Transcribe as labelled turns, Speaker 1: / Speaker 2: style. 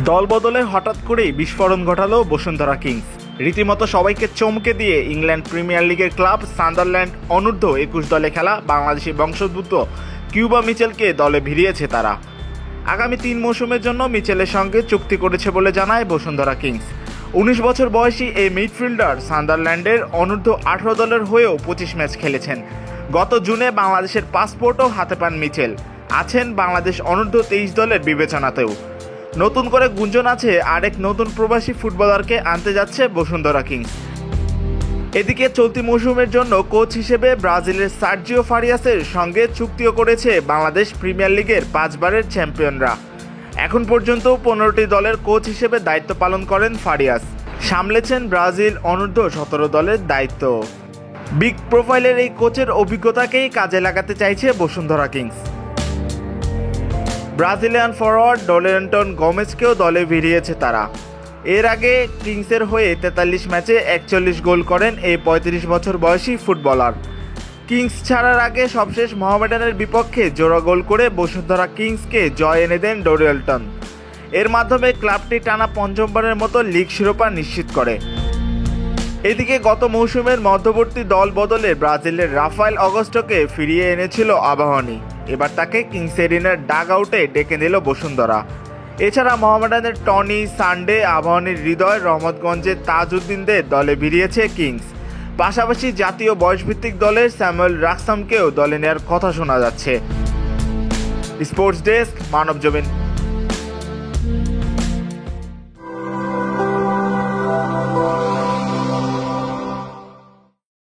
Speaker 1: দলবদলে হঠাৎ করেই বিস্ফোরণ ঘটালো বসুন্ধরা কিংস। রীতিমতো সবাইকে চমকে দিয়ে ইংল্যান্ড প্রিমিয়ার লিগের ক্লাব সান্ডারল্যান্ড অনূর্ধ্ব ২১ দলে খেলা বাংলাদেশি বংশোদ্ভূত কিউবা মিচেলকে দলে ভিড়িয়েছে তারা। আগামী ৩ মৌসুমের জন্য মিচেলের সঙ্গে চুক্তি করেছে বলে জানায় বসুন্ধরা কিংস। ১৯ বছর বয়সী এই মিডফিল্ডার সান্ডারল্যান্ডের অনূর্ধ্ব ১৮ দলের হয়েও ২৫ ম্যাচ খেলেছেন। গত জুনে বাংলাদেশের পাসপোর্টও হাতে পান মিচেল। আছেন বাংলাদেশ অনূর্ধ্ব ২৩ দলের বিবেচনাতেও। নতুন করে গুঞ্জন আছে আরেক নতুন প্রবাসী ফুটবলারকে আনতে যাচ্ছে বসুন্ধরা কিংস। এদিকে চলতি মৌসুমের জন্য কোচ হিসেবে ব্রাজিলের সার্জিও ফারিয়াসের সঙ্গে চুক্তিও করেছে বাংলাদেশ প্রিমিয়ার লিগের ৫ বারের চ্যাম্পিয়নরা। এখন পর্যন্ত ১৫টি দলের কোচ হিসেবে দায়িত্ব পালন করেন ফারিয়াস। সামলেছেন ব্রাজিল অনূর্ধ্ব ১৭ দলের দায়িত্ব। বিগ প্রোফাইলের এই কোচের অভিজ্ঞতাকেই কাজে লাগাতে চাইছে বসুন্ধরা কিংস। ব্রাজিলিয়ান ফরওয়ার্ড ডোলেন্টন গোমেজকেও দলে ভিড়িয়েছে তারা। এর আগে কিংসের হয়ে ৪৩ ম্যাচে ৪১ গোল করেন এই ৩৫ বছর বয়সী ফুটবলার। কিংস ছাড়ার আগে সবশেষ মোহামেডানের বিপক্ষে জোড়া গোল করে বসুন্ধরা কিংসকে জয় এনে দেন ডোরেলটন। এর মাধ্যমে ক্লাবটি টানা পঞ্চমবারের মতো লিগ শিরোপা নিশ্চিত করে। এদিকে গত মৌসুমের মধ্যবর্তী দল বদলে ব্রাজিলের রাফায়েল অগস্টোকে ফিরিয়ে এনেছিল আবাহনী। এবার তাকে কিংস এরিনার ডাগ আউটে ডেকে নিল বসুন্ধরা। এছাড়া মোহামেডানের টনি, সানডে, আবাহনীর হৃদয়, রহমতগঞ্জের তাজউদ্দিনদের দলে ভিড়িয়েছে কিংস। পাশাপাশি জাতীয় বয়সভিত্তিক দলের স্যামুয়েল রাকসামকেও দলে নেওয়ার কথা শোনা যাচ্ছে। Sports desk, Manabzamin.